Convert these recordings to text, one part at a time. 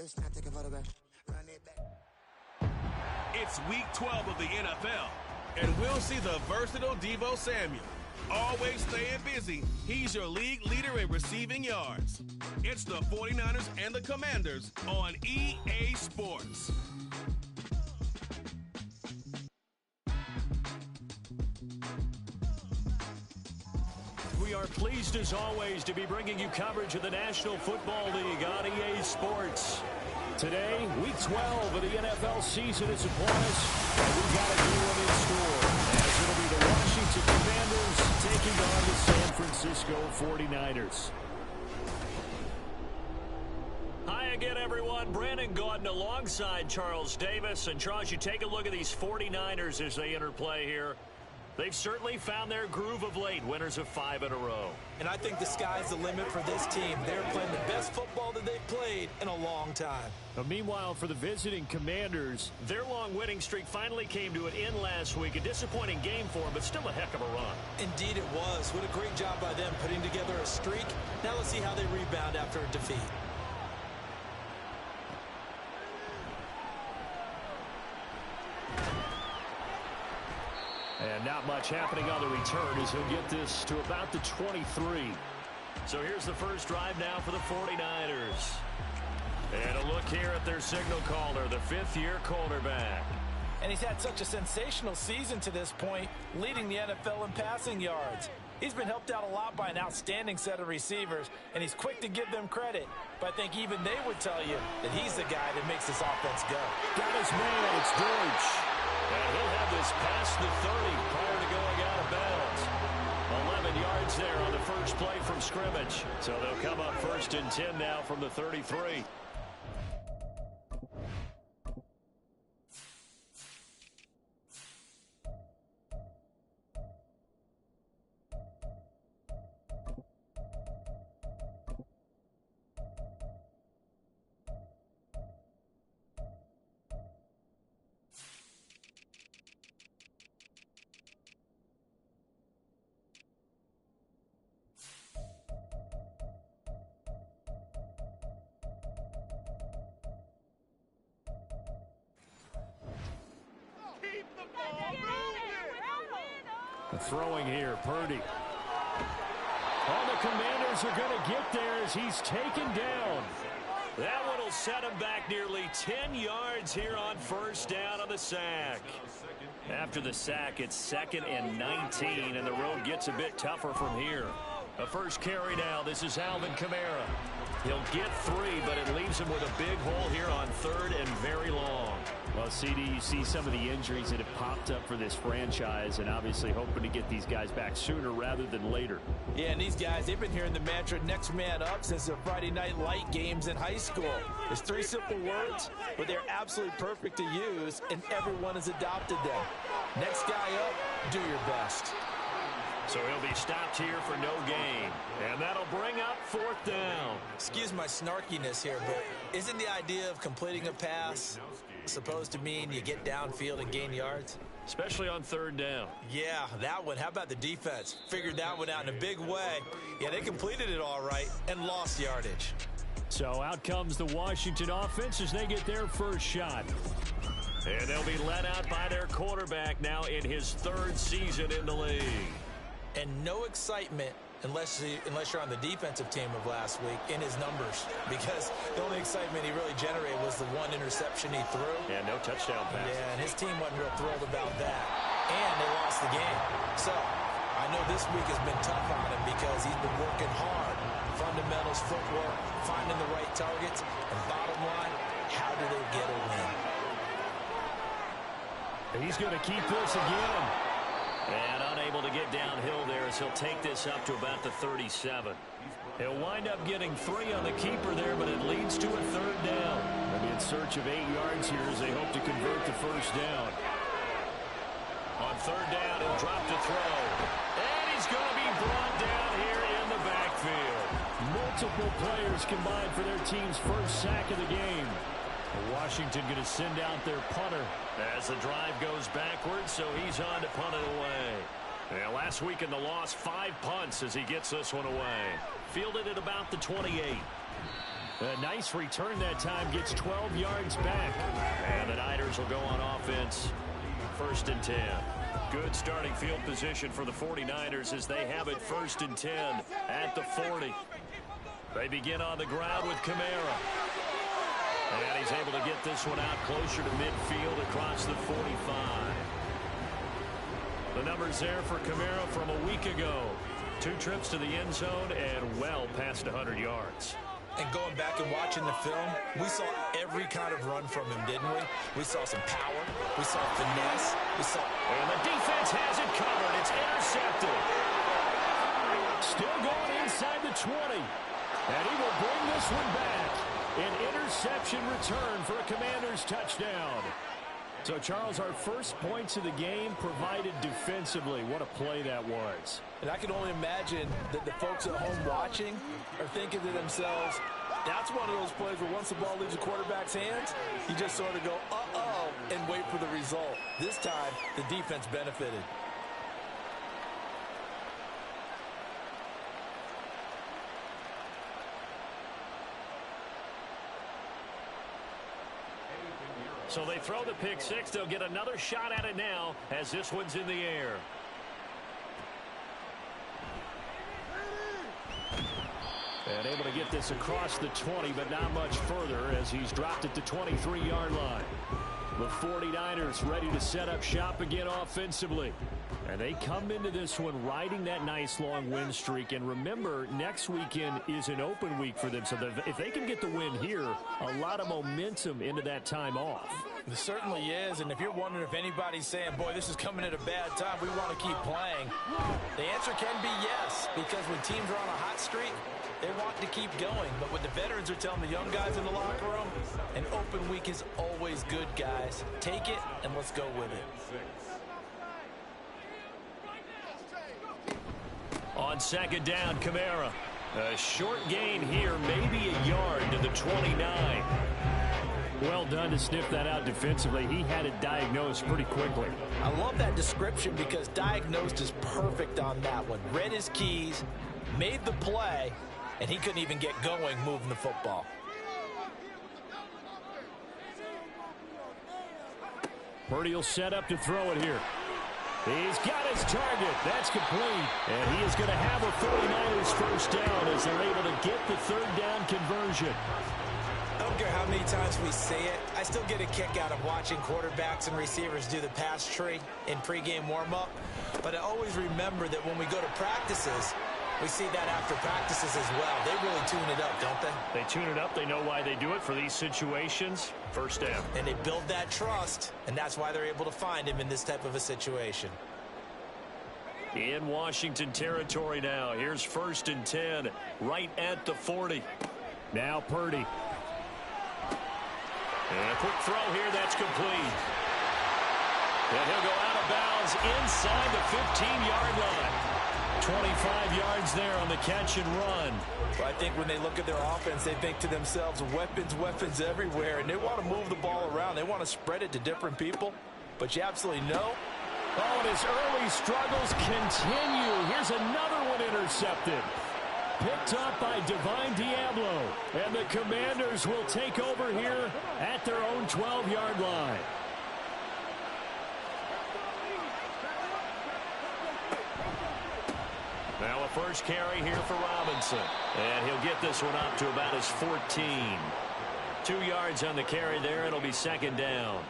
It's week 12 of the NFL, and we'll see the versatile Deebo Samuel. Always staying busy, he's your league leader in receiving yards. It's the 49ers and the Commanders on EA Sports. We are pleased, as always, to be bringing you coverage of the National Football League on EA Sports. Today, Week 12 of the NFL season is upon us, and we've got a new one in store, as it'll be the Washington Commanders taking on the San Francisco 49ers. Hi again, everyone. Brandon Gaudin alongside Charles Davis. And, Charles, you take a look at these 49ers as they interplay here. They've certainly found their groove of late, winners of 5 in a row. And I think the sky's the limit for this team. They're playing the best football that they've played in a long time. But meanwhile, for the visiting Commanders, their long winning streak finally came to an end last week. A disappointing game for them, but still a heck of a run. Indeed it was. What a great job by them putting together a streak. Now let's see how they rebound after a defeat. And not much happening on the return as he'll get this to about the 23. So here's the first drive now for the 49ers. And a look here at their signal caller, the fifth-year quarterback. And he's had such a sensational season to this point, leading the NFL in passing yards. He's been helped out a lot by an outstanding set of receivers, and he's quick to give them credit. But I think even they would tell you that he's the guy that makes this offense go. Got his man, it's Deutsch. And he'll have this past the 30 prior to going out of bounds. 11 yards there on the first play from scrimmage. So they'll come up 1st and 10 now from the 33. Throwing here, Purdy. All the Commanders are going to get there as he's taken down. That one will set him back nearly 10 yards here on first down on the sack. After the sack, it's 2nd and 19, and the road gets a bit tougher from here. The first carry now, this is Alvin Kamara. He'll get 3, but it leaves him with a big hole here on 3rd and very long. Well, CD, you see some of the injuries that have popped up for this franchise, and obviously hoping to get these guys back sooner rather than later. Yeah, and these guys, they've been hearing the mantra next man up since their Friday night light games in high school. It's 3 simple words, but they're absolutely perfect to use, and everyone has adopted them. Next guy up, do your best. So he'll be stopped here for no gain. And that'll bring up 4th down. Excuse my snarkiness here, but isn't the idea of completing a pass supposed to mean you get downfield and gain yards? Especially on 3rd down. Yeah, that one. How about the defense? Figured that one out in a big way. Yeah, they completed it all right and lost yardage. So out comes the Washington offense as they get their first shot. And they'll be let out by their quarterback now in his 3rd season in the league. And no excitement unless you're on the defensive team of last week in his numbers, because the only excitement he really generated was the 1 interception he threw. Yeah, no touchdown pass. Yeah, and his team wasn't real thrilled about that. And they lost the game. So I know this week has been tough on him because he's been working hard. Fundamentals, footwork, finding the right targets, and bottom line, how do they get a win? He's going to keep this again. And unable to get downhill there as he'll take this up to about the 37. He'll wind up getting 3 on the keeper there, but it leads to a 3rd down. They'll be in search of 8 yards here as they hope to convert the first down. On 3rd down, he'll drop to throw. And he's going to be brought down here in the backfield. Multiple players combined for their team's first sack of the game. Washington going to send out their punter as the drive goes backwards, so he's on to punt it away. And last week in the loss, 5 punts as he gets this one away. Fielded at about the 28. A nice return that time, gets 12 yards back. And the Niners will go on offense, 1st and 10. Good starting field position for the 49ers as they have it 1st and 10 at the 40. They begin on the ground with Kamara. And he's able to get this one out closer to midfield across the 45. The numbers there for Kamara from a week ago. 2 trips to the end zone and well past 100 yards. And going back and watching the film, we saw every kind of run from him, didn't we? We saw some power. We saw finesse. And the defense has it covered. It's intercepted. Still going inside the 20. And he will bring this one back. An interception return for a Commanders touchdown. So, Charles, our first points of the game provided defensively. What a play that was. And I can only imagine that the folks at home watching are thinking to themselves, that's one of those plays where once the ball leaves the quarterback's hands, you just sort of go, uh-oh, and wait for the result. This time, the defense benefited. So they throw the pick six. They'll get another shot at it now as this one's in the air. And able to get this across the 20, but not much further as he's dropped it to 23-yard line. The 49ers ready to set up shop again offensively. And they come into this one riding that nice long win streak. And remember, next weekend is an open week for them. So if they can get the win here, a lot of momentum into that time off. It certainly is. And if you're wondering if anybody's saying, boy, this is coming at a bad time, we want to keep playing, the answer can be yes. Because when teams are on a hot streak, they want to keep going. But what the veterans are telling the young guys in the locker room, an open week is always good, guys. Take it and let's go with it. On 2nd down, Kamara. A short gain here, maybe a yard to the 29. Well done to sniff that out defensively. He had it diagnosed pretty quickly. I love that description because diagnosed is perfect on that one. Read his keys, made the play, and he couldn't even get going moving the football. Purdy will set up to throw it here. He's got his target. That's complete. And he is going to have a 49ers first down as they're able to get the 3rd down conversion. I don't care how many times we say it, I still get a kick out of watching quarterbacks and receivers do the pass tree in pregame warm-up. But I always remember that when we go to practices, we see that after practices as well. They really tune it up, don't they? They tune it up. They know why they do it for these situations. First down. And they build that trust, and that's why they're able to find him in this type of a situation. In Washington territory now. Here's 1st and 10 right at the 40. Now Purdy. And a quick throw here. That's complete. And he'll go out of bounds inside the 15-yard line. 25 yards there on the catch and run. Well, I think when they look at their offense, they think to themselves, weapons everywhere, and they want to move the ball around. They want to spread it to different people, but you absolutely know. Oh, and his early struggles continue. Here's another one intercepted. Picked up by Divine Diablo, and the Commanders will take over here at their own 12-yard line. Now a first carry here for Robinson. And he'll get this one up to about his 14. 2 yards on the carry there. It'll be 2nd down.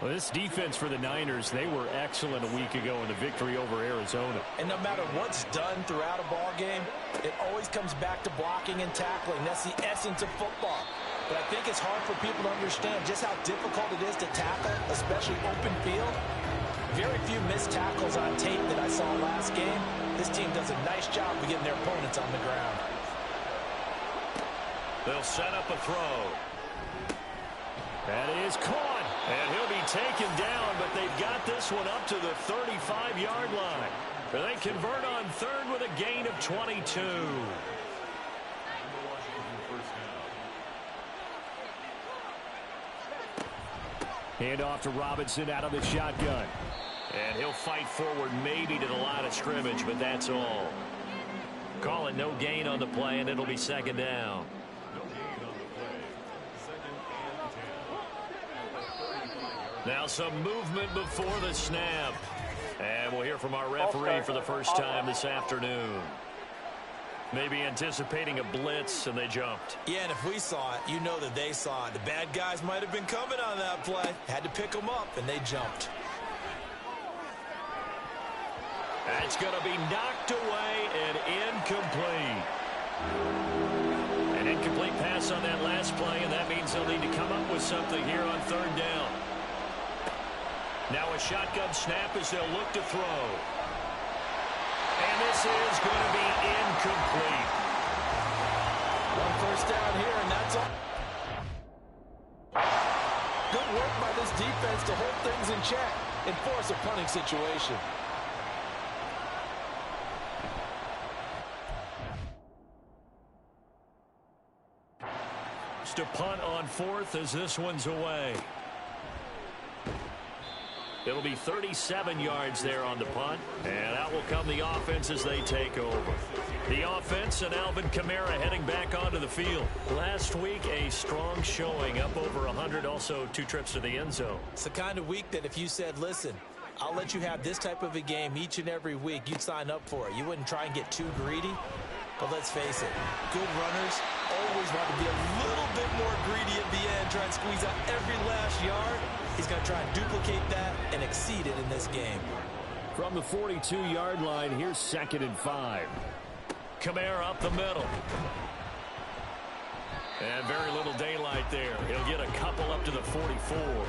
Well, this defense for the Niners, they were excellent a week ago in the victory over Arizona. And no matter what's done throughout a ball game, it always comes back to blocking and tackling. That's the essence of football. But I think it's hard for people to understand just how difficult it is to tackle, especially open field. Very few missed tackles on tape that I saw last game. This team does a nice job of getting their opponents on the ground. They'll set up a throw. That is caught. And he'll be taken down, but they've got this one up to the 35-yard line. They convert on 3rd with a gain of 22. Hand off to Robinson out of the shotgun. And he'll fight forward maybe to the line of scrimmage, but that's all. Call it no gain on the play, and it'll be 2nd down. Now some movement before the snap. And we'll hear from our referee for the first time this afternoon. Maybe anticipating a blitz, and they jumped. Yeah, and if we saw it, you know that they saw it. The bad guys might have been coming on that play. Had to pick them up, and they jumped. It's going to be knocked away and incomplete. An incomplete pass on that last play, and that means they'll need to come up with something here on third down. Now a shotgun snap as they'll look to throw. And this is going to be incomplete. One first down here, and that's all. Good work by this defense to hold things in check and force a punting situation. To punt on fourth as this one's away. It'll be 37 yards there on the punt, and out will come the offense as they take over. The offense and Alvin Kamara heading back onto the field. Last week, a strong showing, up over 100, also 2 trips to the end zone. It's the kind of week that if you said, listen, I'll let you have this type of a game each and every week, you'd sign up for it. You wouldn't try and get too greedy. But let's face it, good runners always want to be a little bit more greedy at the end, try and squeeze out every last yard. He's going to try and duplicate that and exceed it in this game. From the 42-yard line, here's 2nd and 5. Kamara up the middle. And very little daylight there. He'll get a couple up to the 44.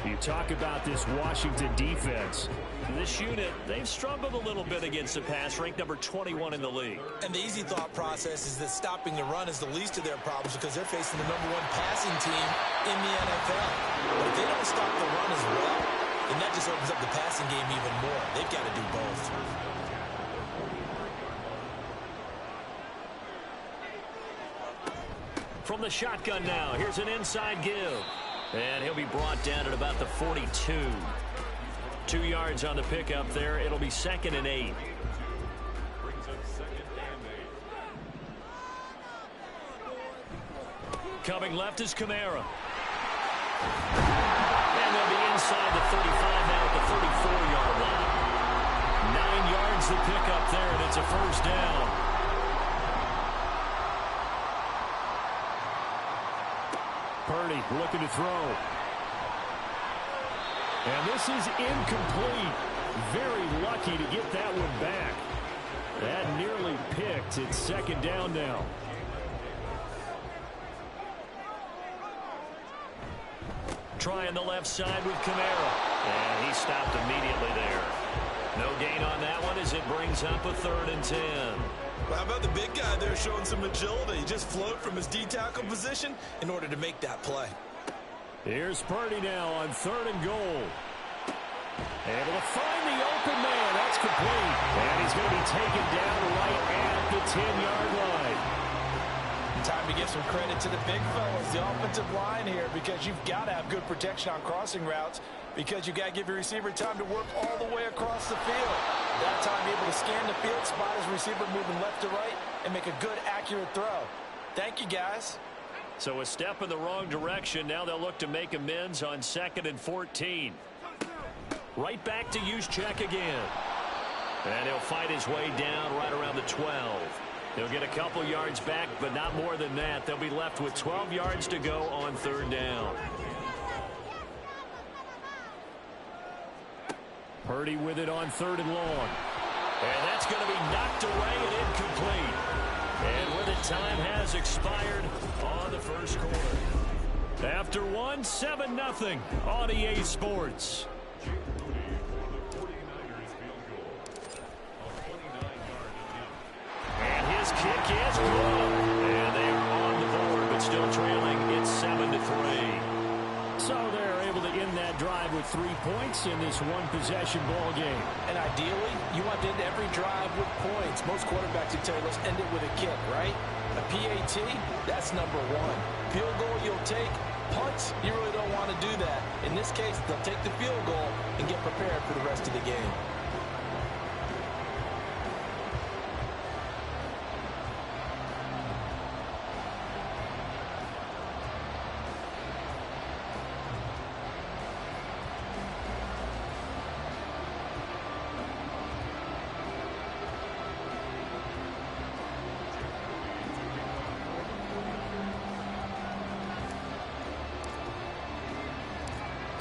You talk about this Washington defense. This unit, they've struggled a little bit against the pass, ranked number 21 in the league. And the easy thought process is that stopping the run is the least of their problems because they're facing the #1 passing team in the NFL. But if they don't stop the run as well, then that just opens up the passing game even more. They've got to do both. From the shotgun now, here's an inside give. And he'll be brought down at about the 42. 2 yards on the pickup there. It'll be 2nd and 8. Coming left is Kamara. And they'll be inside the 35 now at the 34-yard line. 9 yards to pick up there, and it's a first down. Purdy looking to throw. And this is incomplete. Very lucky to get that one back. That nearly picked. It's 2nd down now. Trying the left side with Kamara. And he stopped immediately there. No gain on that one as it brings up a 3rd and 10. Well, how about the big guy there showing some agility? He just float from his D-tackle position in order to make that play. Here's Purdy now on 3rd and goal. Able to find the open man. That's complete. And he's going to be taken down right at the 10-yard line. Time to give some credit to the big fellas, the offensive line here, because you've got to have good protection on crossing routes because you've got to give your receiver time to work all the way across the field. That time, be able to scan the field, spot his receiver moving left to right, and make a good, accurate throw. Thank you, guys. So a step in the wrong direction. Now they'll look to make amends on 2nd and 14. Right back to Juszczyk again. And he'll fight his way down right around the 12. He'll get a couple yards back, but not more than that. They'll be left with 12 yards to go on 3rd down. Purdy with it on 3rd and long. And that's going to be knocked away and incomplete. And where the time has expired on the first quarter. After one, 7-0 on EA Sports. And his kick is good. And they are on the board, but still trailing. It's 7-3. So they're able to end that drive with 3 points in this one-possession ball game. And ideally, you want to end every drive with points. Most quarterbacks would tell you, let's end it with a kick, right? A PAT, that's #1. Field goal you'll take. Punts, you really don't want to do that. In this case, they'll take the field goal and get prepared for the rest of the game.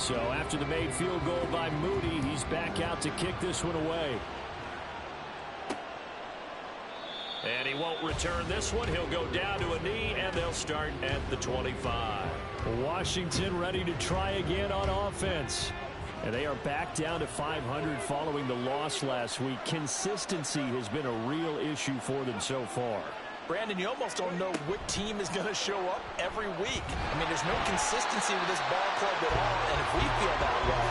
So after the made field goal by Moody, he's back out to kick this one away. And he won't return this one. He'll go down to a knee, and they'll start at the 25. Washington ready to try again on offense. And they are back down to 500 following the loss last week. Consistency has been a real issue for them so far. Brandon, you almost don't know what team is going to show up every week. I mean, there's no consistency with this ball club at all, and if we feel that way,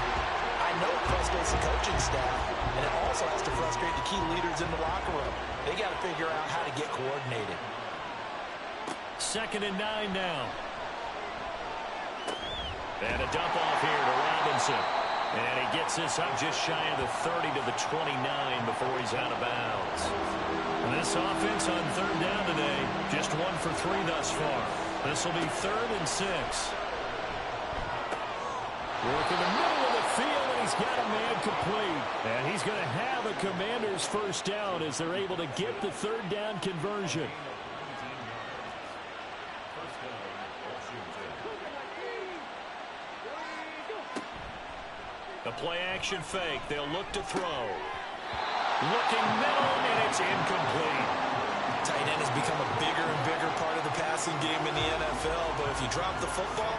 I know it frustrates the coaching staff, and it also has to frustrate the key leaders in the locker room. They got to figure out how to get coordinated. 2nd and 9 now. And a dump off here to Robinson. And he gets this up just shy of the 30 to the 29 before he's out of bounds. This offense on 3rd down today, just 1 for 3 thus far. This will be 3rd and 6. Work in the middle of the field, and he's got a man complete. And he's going to have a Commanders first down as they're able to get the 3rd down conversion. The play-action fake. They'll look to throw. Looking middle, and it's incomplete. Tight end has become a bigger and bigger part of the passing game in the NFL, but if you drop the football,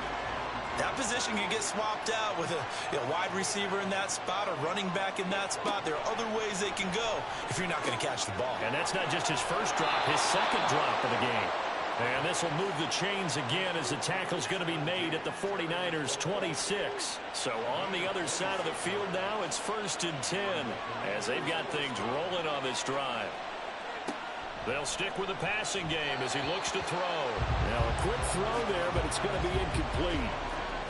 that position can get swapped out with a wide receiver in that spot, a running back in that spot. There are other ways they can go if you're not going to catch the ball. And that's not just his first drop, his second drop of the game. And this will move the chains again as the tackle's going to be made at the 49ers 26. So on the other side of the field now, it's 1st and 10 as they've got things rolling on this drive. They'll stick with the passing game as he looks to throw. Now a quick throw there, but it's going to be incomplete.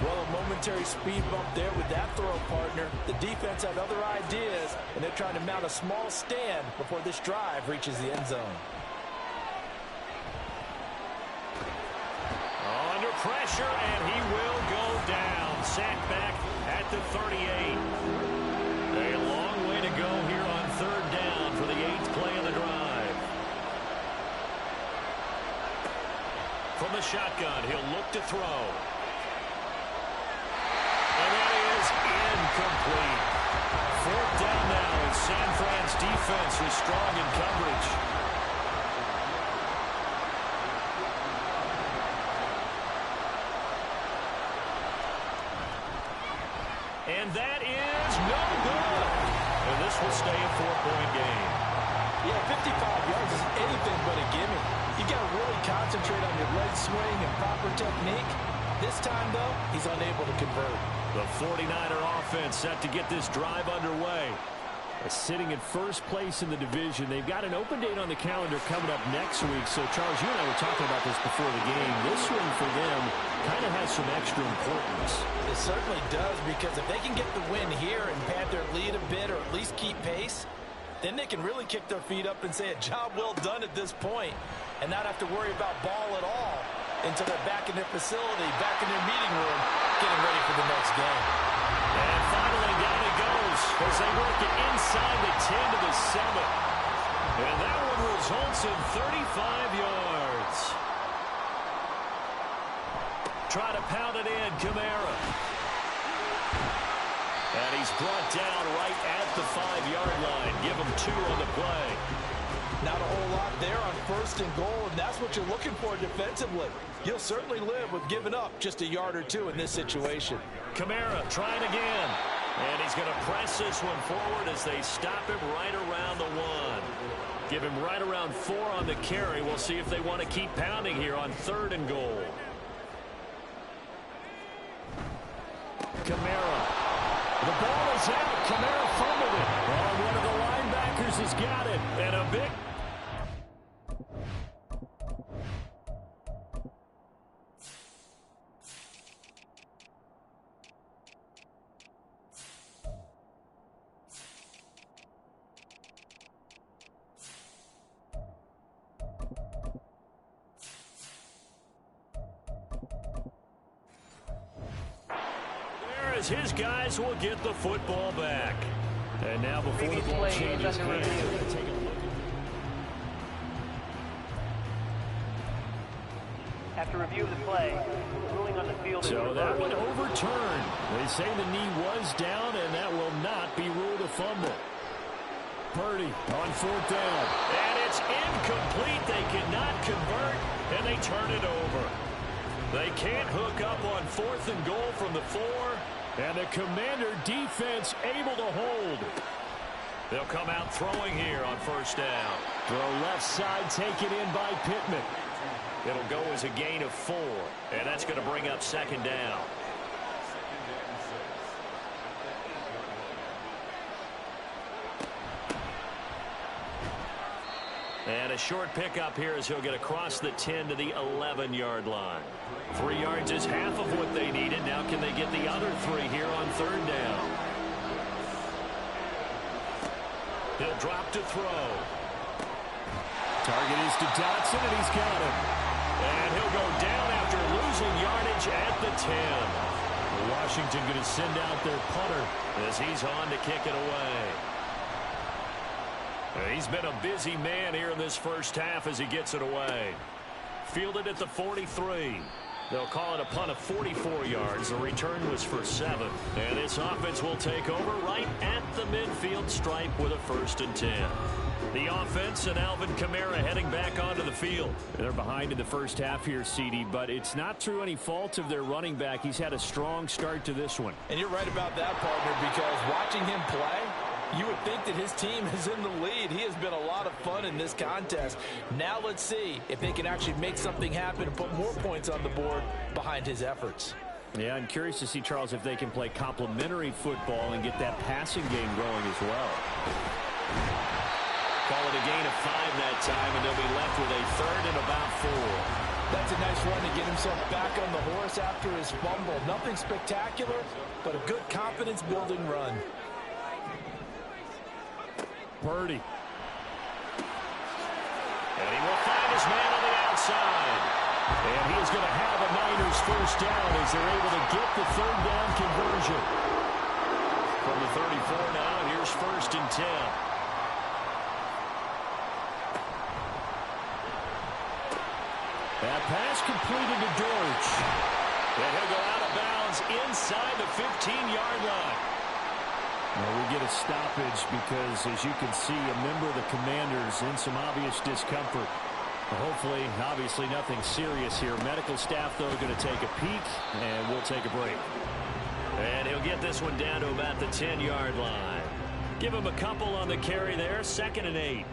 Well, a momentary speed bump there with that throw partner. The defense had other ideas, and they're trying to mount a small stand before this drive reaches the end zone. Under pressure, and he will go down. Sacked back at the 38. A long way to go here on 3rd down for the 8th play of the drive. From the shotgun, he'll look to throw. And that is incomplete. 4th down now, and San Fran's defense is strong in coverage. And that is no good. And this will stay a 4-point game. Yeah, 55 yards is anything but a gimme. You got to really concentrate on your leg swing and proper technique. This time, though, he's unable to convert. The 49er offense set to get this drive underway. Sitting in first place in the division. They've got an open date on the calendar coming up next week. So, Charles, you and I were talking about this before the game. This one for them kind of has some extra importance. It certainly does, because if they can get the win here and pad their lead a bit or at least keep pace, then they can really kick their feet up and say a job well done at this point and not have to worry about ball at all until they're back in their facility, back in their meeting room, getting ready for the next game. And finally, down it goes as they work it inside the 10 to the 7. And that one results in 35 yards. Try to pound it in, Kamara. And he's brought down right at the 5-yard line. Give him 2 on the play. Not a whole lot there on 1st and goal, and that's what you're looking for defensively. You'll certainly live with giving up just a yard or 2 in this situation. Kamara trying again. And he's going to press this one forward as they stop him right around the 1. Give him right around 4 on the carry. We'll see if they want to keep pounding here on 3rd and goal. Kamara. The ball is out. Kamara fumbled it. Oh, one of the linebackers has got it. And a big... His guys will get the football back. And now before the ball changes, take a look. After review of the play, ruling on the field. So that one overturned. They say the knee was down, and that will not be ruled a fumble. Purdy on 4th down. And it's incomplete. They cannot convert, and they turn it over. They can't hook up on 4th and goal from the 4, and the Commander defense able to hold. They'll come out throwing here on 1st down. Throw left side taken in by Pittman. It'll go as a gain of 4, and that's going to bring up 2nd down. And a short pickup here as he'll get across the 10 to the 11-yard line. 3 yards is half of what they needed. Now can they get the other 3 here on 3rd down? He'll drop to throw. Target is to Dotson, and he's got him. And he'll go down after losing yardage at the 10. Washington going to send out their punter as he's on to kick it away. He's been a busy man here in this first half as he gets it away. Fielded at the 43. They'll call it a punt of 44 yards. The return was for 7. And this offense will take over right at the midfield stripe with a 1st and 10. The offense and Alvin Kamara heading back onto the field. They're behind in the first half here, CD, but it's not through any fault of their running back. He's had a strong start to this one. And you're right about that, partner, because watching him play, you would think that his team is in the lead. He has been a lot of fun in this contest. Now let's see if they can actually make something happen and put more points on the board behind his efforts. Yeah, I'm curious to see, Charles, if they can play complementary football and get that passing game going as well. Call it a gain of 5 that time, and they'll be left with a 3rd and about 4. That's a nice run to get himself back on the horse after his fumble. Nothing spectacular, but a good confidence-building run. Purdy. And he will find his man on the outside. And he is going to have a Niners 1st down as they're able to get the 3rd down conversion. From the 34 now, here's 1st and 10. That pass completed to Dortch. And he'll go out of bounds inside the 15-yard line. Well, we get a stoppage because, as you can see, a member of the Commanders in some obvious discomfort. Hopefully, obviously, nothing serious here. Medical staff, though, going to take a peek, and we'll take a break. And he'll get this one down to about the 10-yard line. Give him a couple on the carry there. 2nd and 8.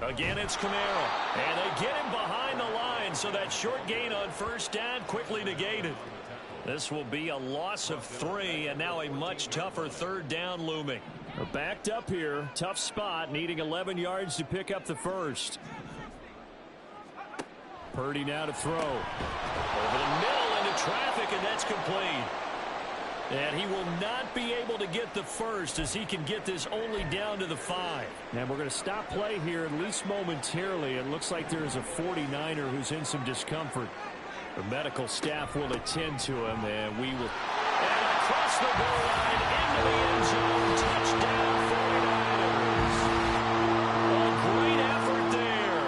Again, it's Kamara. And they get him behind the line, so that short gain on 1st down quickly negated. This will be a loss of 3, and now a much tougher 3rd down looming. They're backed up here. Tough spot, needing 11 yards to pick up the 1st. Purdy now to throw. Over the middle into traffic, and that's complete. And he will not be able to get the 1st as he can get this only down to the 5. And we're going to stop play here, at least momentarily. It looks like there is a 49er who's in some discomfort. The medical staff will attend to him, and we will. And across the goal line into the end zone. Touchdown, 49ers. A great effort there.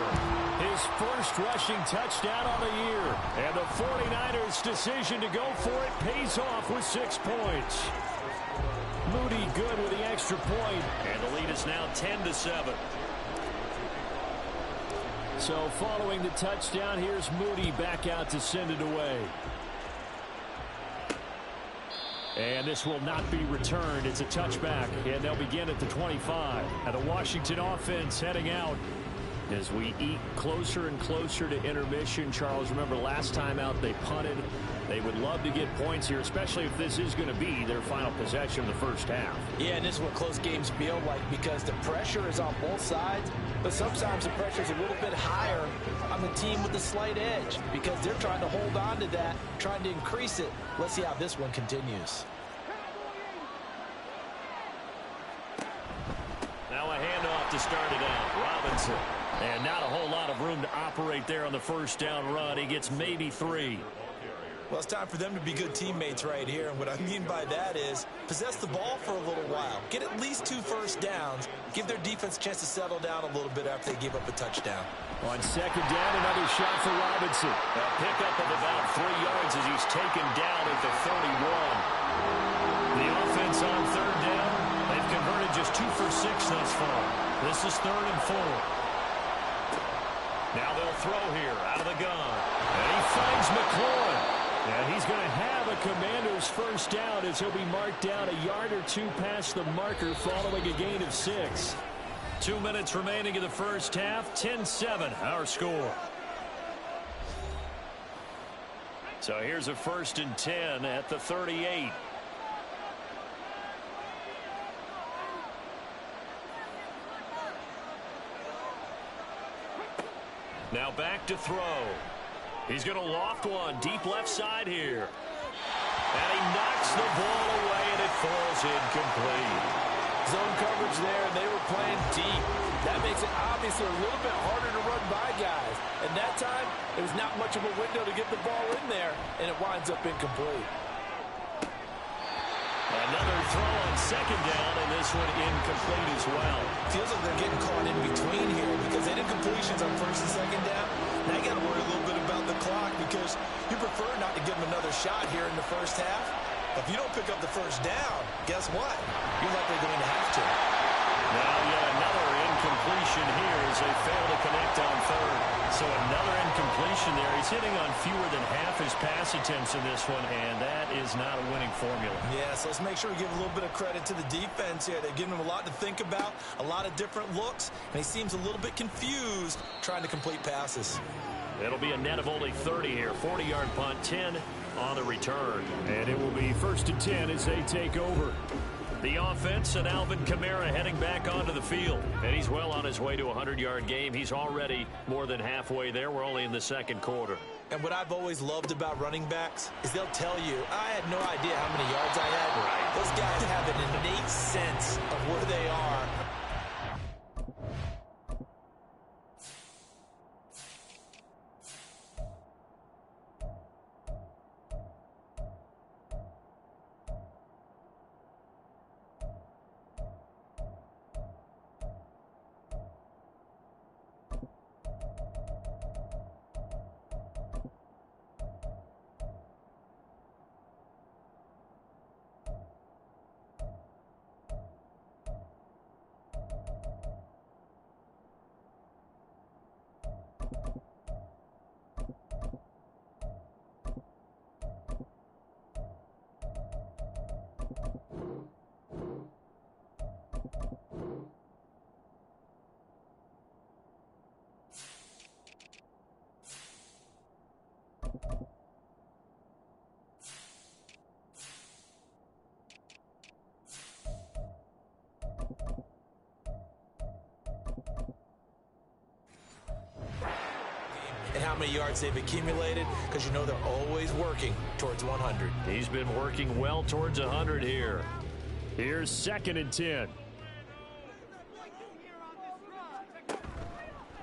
His 1st rushing touchdown on the year. And the 49ers' decision to go for it pays off with 6 points. Moody good with the extra point. And the lead is now 10-7. So following the touchdown, here's Moody back out to send it away. And this will not be returned. It's a touchback, and they'll begin at the 25. And the Washington offense heading out as we eat closer and closer to intermission. Charles, remember last time out they punted. They would love to get points here, especially if this is going to be their final possession of the first half. Yeah, and this is what close games feel like because the pressure is on both sides, but sometimes the pressure is a little bit higher on the team with the slight edge because they're trying to hold on to that, trying to increase it. Let's see how this one continues. Now a handoff to start it out. Robinson. And not a whole lot of room to operate there on the 1st down run. He gets maybe 3. Well, it's time for them to be good teammates right here. And what I mean by that is possess the ball for a little while. Get at least 2 first downs. Give their defense a chance to settle down a little bit after they give up a touchdown. On second down, another shot for Robinson. A pickup of about 3 yards as he's taken down at the 31. The offense on third down, they've converted just 2 for 6 thus far. This is 3rd and 4. Now they'll throw here out of the gun. And he finds McLaurin. And he's going to have a Commander's first down as he'll be marked down a yard or 2 past the marker following a gain of 6. 2 minutes remaining in the first half. 10-7 our score. So here's a 1st and 10 at the 38. Now back to throw. He's going to loft one deep left side here. And he knocks the ball away, and it falls incomplete. Zone coverage there, and they were playing deep. That makes it obviously a little bit harder to run by guys. And that time, it was not much of a window to get the ball in there, and it winds up incomplete. Another throw on second down, and this one incomplete as well. Feels like they're getting caught in between here because they did completions on 1st and 2nd down. Now you got to worry a little bit about the clock because you prefer not to give them another shot here in the first half. If you don't pick up the first down, guess what? You're likely going to have to. Now yet another incompletion here as they fail to connect on third. So another incompletion there. He's hitting on fewer than half his pass attempts in this one, and that is not a winning formula. Yeah, so let's make sure we give a little bit of credit to the defense here. They're giving him a lot to think about, a lot of different looks, and he seems a little bit confused trying to complete passes. It'll be a net of only 30 here. 40-yard punt, 10 on the return. And it will be 1st and 10 as they take over. The offense and Alvin Kamara heading back onto the field. And he's well on his way to a 100-yard game. He's already more than halfway there. We're only in the 2nd quarter. And what I've always loved about running backs is they'll tell you, I had no idea how many yards I had. Right. Those guys have an innate sense of where they are. And how many yards they've accumulated, because you know they're always working towards 100. He's been working well towards 100 here. Here's 2nd and 10.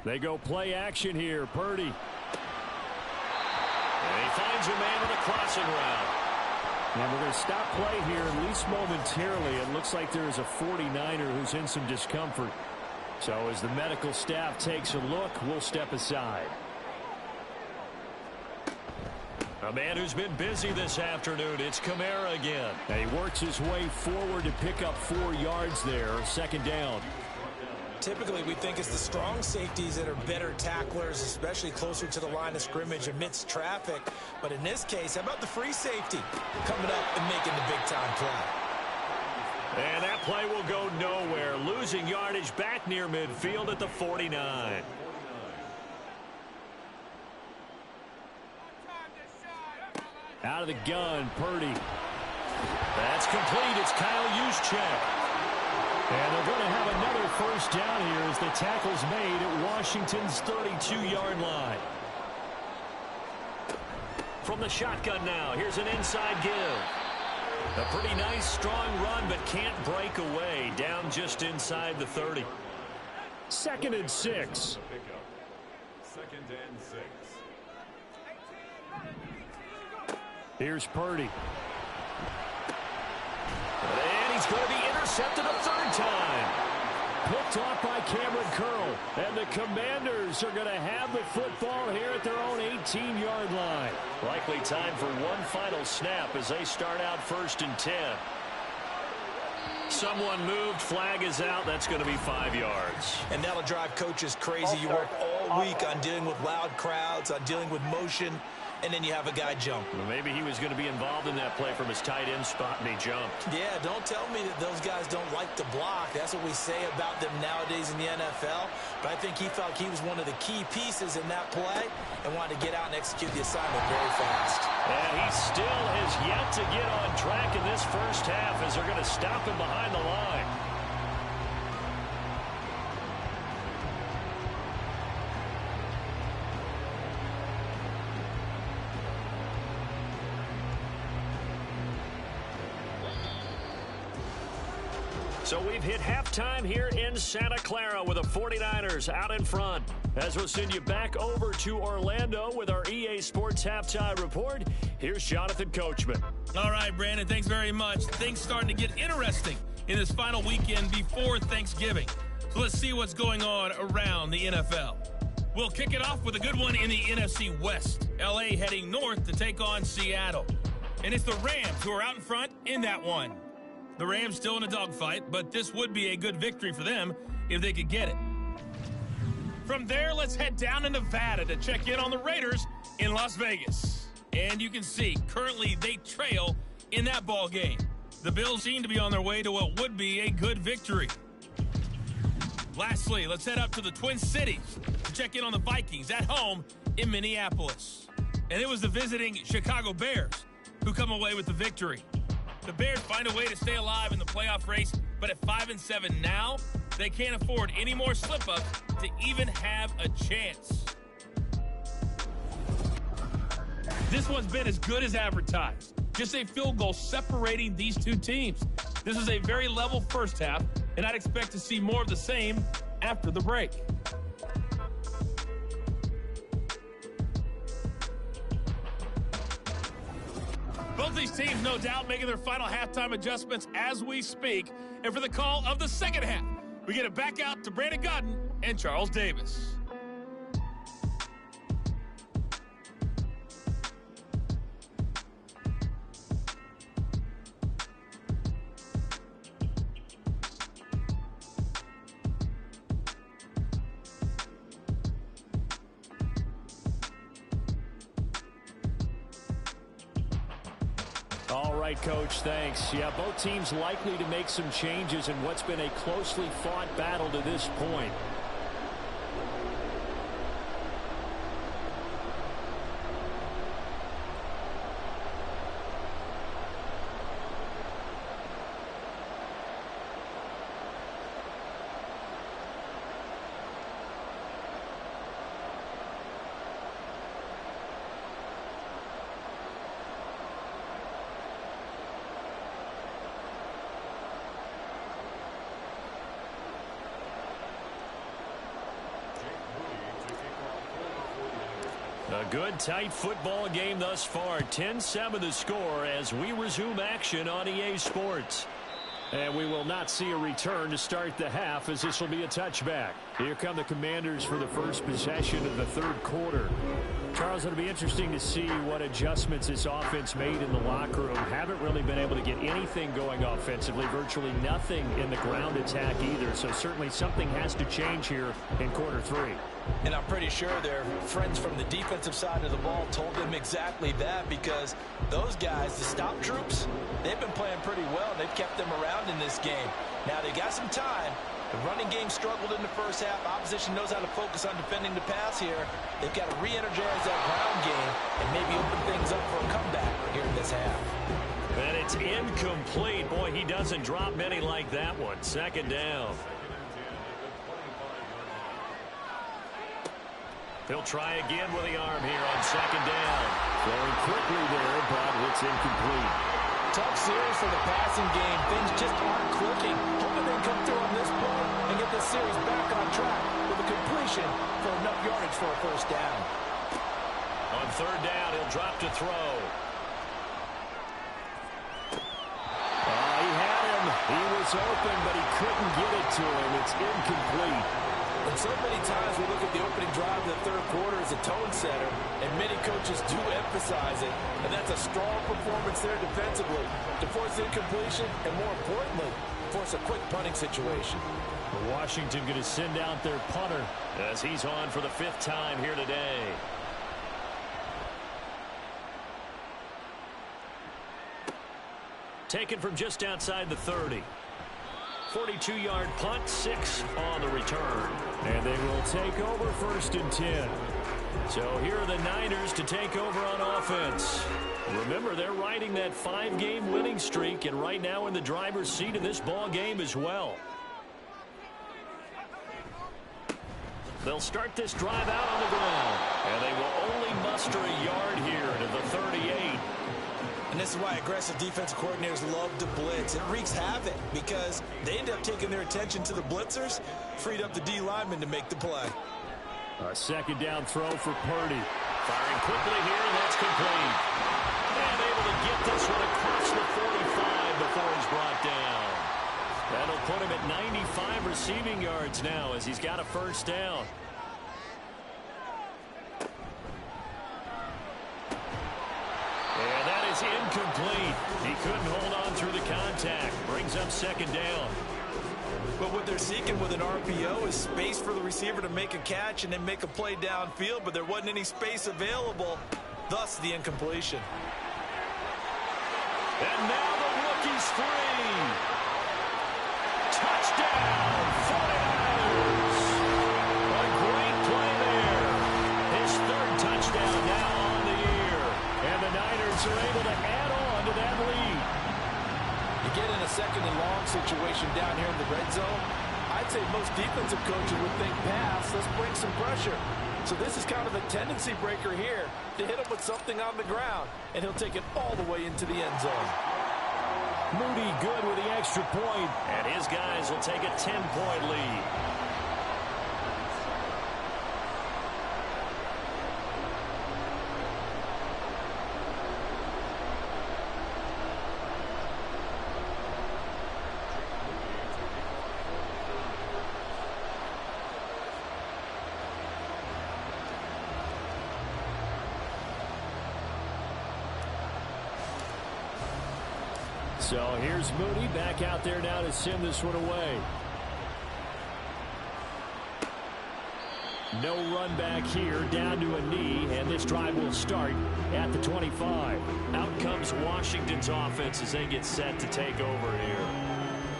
They go play action here. Purdy. And he finds a man on the crossing route. And we're going to stop play here, at least momentarily. It looks like there is a 49er who's in some discomfort. So as the medical staff takes a look, we'll step aside. A man who's been busy this afternoon. It's Kamara again. And he works his way forward to pick up 4 yards there. 2nd down. Typically, we think it's the strong safeties that are better tacklers, especially closer to the line of scrimmage amidst traffic. But in this case, how about the free safety coming up and making the big-time play? And that play will go nowhere. Losing yardage back near midfield at the 49. Out of the gun, Purdy. That's complete. It's Kyle Juszczyk. And they're going to have another first down here as the tackle's made at Washington's 32-yard line. From the shotgun now, here's an inside give. A pretty nice, strong run, but can't break away. Down just inside the 30. 2nd and 6. 2nd and 6. Here's Purdy. And he's going to be intercepted a third time. Picked off by Cameron Curl. And the Commanders are going to have the football here at their own 18-yard line. Likely time for one final snap as they start out 1st and 10. Someone moved. Flag is out. That's going to be 5 yards. And that'll drive coaches crazy. You work all week on dealing with loud crowds, on dealing with motion, and then you have a guy jump. Well, maybe he was going to be involved in that play from his tight end spot, and he jumped. Yeah, don't tell me that those guys don't like to block. That's what we say about them nowadays in the NFL. But I think he felt he was one of the key pieces in that play and wanted to get out and execute the assignment very fast. And he still has yet to get on track in this first half as they're going to stop him behind the line. So we've hit halftime here in Santa Clara with the 49ers out in front. As we'll send you back over to Orlando with our EA Sports Halftime Report, here's Jonathan Coachman. All right, Brandon, thanks very much. Things starting to get interesting in this final weekend before Thanksgiving. So let's see what's going on around the NFL. We'll kick it off with a good one in the NFC West. L.A. heading north to take on Seattle. And it's the Rams who are out in front in that one. The Rams still in a dogfight, but this would be a good victory for them if they could get it. From there, let's head down to Nevada to check in on the Raiders in Las Vegas. And you can see, currently they trail in that ball game. The Bills seem to be on their way to what would be a good victory. Lastly, let's head up to the Twin Cities to check in on the Vikings at home in Minneapolis. And it was the visiting Chicago Bears who come away with the victory. The Bears find a way to stay alive in the playoff race, but at 5-7 now, they can't afford any more slip-ups to even have a chance. This one's been as good as advertised. Just a field goal separating these two teams. This is a very level first half, and I'd expect to see more of the same after the break. Both these teams, no doubt, making their final halftime adjustments as we speak. And for the call of the second half, we get it back out to Brandon Godden and Charles Davis. All right, Coach, thanks. Yeah, both teams likely to make some changes in what's been a closely fought battle to this point. A good, tight football game thus far. 10-7 the score as we resume action on EA Sports. And we will not see a return to start the half as this will be a touchback. Here come the Commanders for the first possession of the third quarter. Charles, it'll be interesting to see what adjustments this offense made in the locker room. Haven't really been able to get anything going offensively. Virtually nothing in the ground attack either. So certainly something has to change here in quarter three. And I'm pretty sure their friends from the defensive side of the ball told them exactly that, because those guys, the stop troops, they've been playing pretty well. They've kept them around in this game. Now they got some time. The running game struggled in the first half. Opposition knows how to focus on defending the pass here. They've got to re-energize that ground game and maybe open things up for a comeback here in this half. And it's incomplete. Boy, he doesn't drop many like that one. Second down. He'll try again with the arm here on second down. Throwing quickly there, but it's incomplete. Tough series for the passing game. Things just aren't clicking. Hoping they come through on this play and get this series back on track with a completion for enough yardage for a first down. On third down, he'll drop to throw. He was open, but he couldn't get it to him. It's incomplete. And so many times we look at the opening drive of the third quarter as a tone setter, and many coaches do emphasize it, and that's a strong performance there defensively to force incompletion and, more importantly, force a quick punting situation. Washington going to send out their punter as he's on for the 5th time here today. Taken from just outside the 30. 42-yard punt, 6 on the return. And they will take over 1st and 10. So here are the Niners to take over on offense. Remember, they're riding that 5-game winning streak, and right now in the driver's seat in this ball game as well. They'll start this drive out on the ground, and they will only muster a yard here to the 38. And this is why aggressive defensive coordinators love to blitz. It wreaks havoc because they end up taking their attention to the blitzers, freed up the D lineman to make the play. A 2nd down throw for Purdy. Firing quickly here, and that's complete. And able to get this one across the 45 before he's brought down. That'll put him at 95 receiving yards now as he's got a 1st down. And that is incomplete. He couldn't hold on through the contact. Brings up 2nd down. But what they're seeking with an RPO is space for the receiver to make a catch and then make a play downfield, but there wasn't any space available, thus the incompletion. And now the rookie's free. Touchdown, 49ers. A great play there. His 3rd touchdown now on the year. And the Niners are able to add on to that lead. You get in a 2nd and long situation down here in the red zone, I'd say most defensive coaches would think pass, let's bring some pressure. So this is kind of a tendency breaker here to hit him with something on the ground, and he'll take it all the way into the end zone. Moody good with the extra point, and his guys will take a 10-point lead. So here's Moody back out there now to send this one away. No run back here, down to a knee, and this drive will start at the 25. Out comes Washington's offense as they get set to take over here.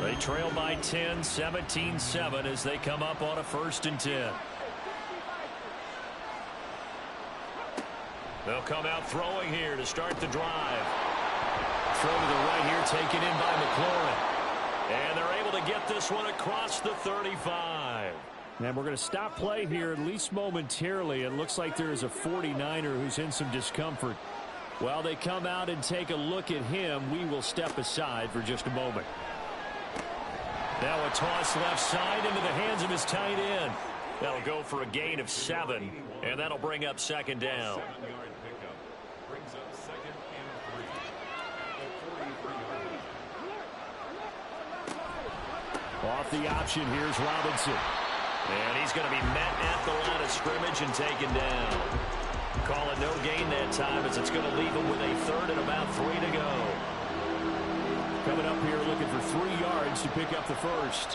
They trail by 10, 17-7 as they come up on a 1st and 10. They'll come out throwing here to start the drive. Throw to the right here, taken in by McLaurin. And they're able to get this one across the 35. And we're going to stop play here, at least momentarily. It looks like there is a 49er who's in some discomfort. While they come out and take a look at him, we will step aside for just a moment. Now a toss left side into the hands of his tight end. That'll go for a gain of 7, and that'll bring up 2nd down. Off the option, here's Robinson. And he's going to be met at the line of scrimmage and taken down. Call it no gain that time as it's going to leave him with a 3rd and about 3 to go. Coming up here looking for 3 yards to pick up the 1st.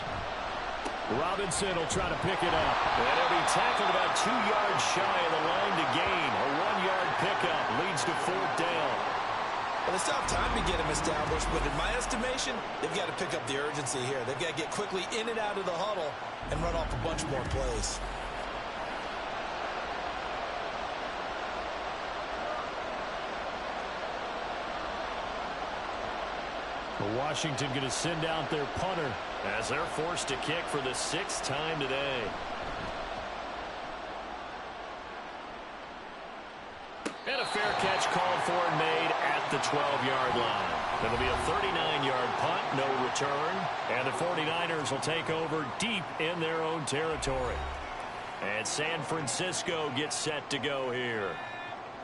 Robinson will try to pick it up. And he'll be tackled about 2 yards shy of the line to gain. A 1-yard pickup leads to 4th down. Well, they still have time to get him established, but in my estimation, they've got to pick up the urgency here. They've got to get quickly in and out of the huddle and run off a bunch more plays. Washington going to send out their punter as they're forced to kick for the 6th time today. And a fair catch called for and made at the 12-yard line. It'll be a 39-yard punt, no return. And the 49ers will take over deep in their own territory. And San Francisco gets set to go here.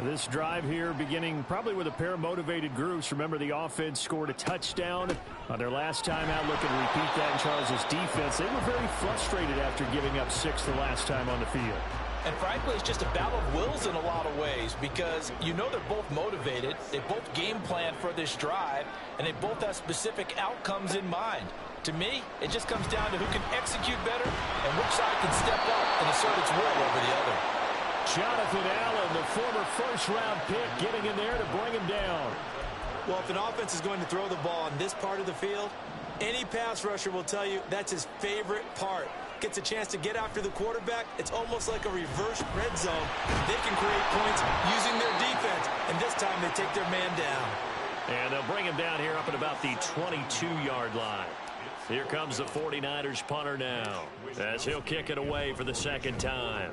This drive here beginning probably with a pair of motivated groups. Remember, the offense scored a touchdown on their last time out. Looking to repeat that in Charles' defense. They were very frustrated after giving up 6 the last time on the field. And frankly, it's just a battle of wills in a lot of ways because you know they're both motivated. They both game plan for this drive, and they both have specific outcomes in mind. To me, it just comes down to who can execute better and which side can step up and assert its will over the other. Jonathan Allen, the former first-round pick, getting in there to bring him down. Well, if an offense is going to throw the ball on this part of the field, any pass rusher will tell you that's his favorite part. Gets a chance to get after the quarterback. It's almost like a reverse red zone. They can create points using their defense, and this time they take their man down. And they'll bring him down here up at about the 22-yard line. Here comes the 49ers punter now as he'll kick it away for the second time.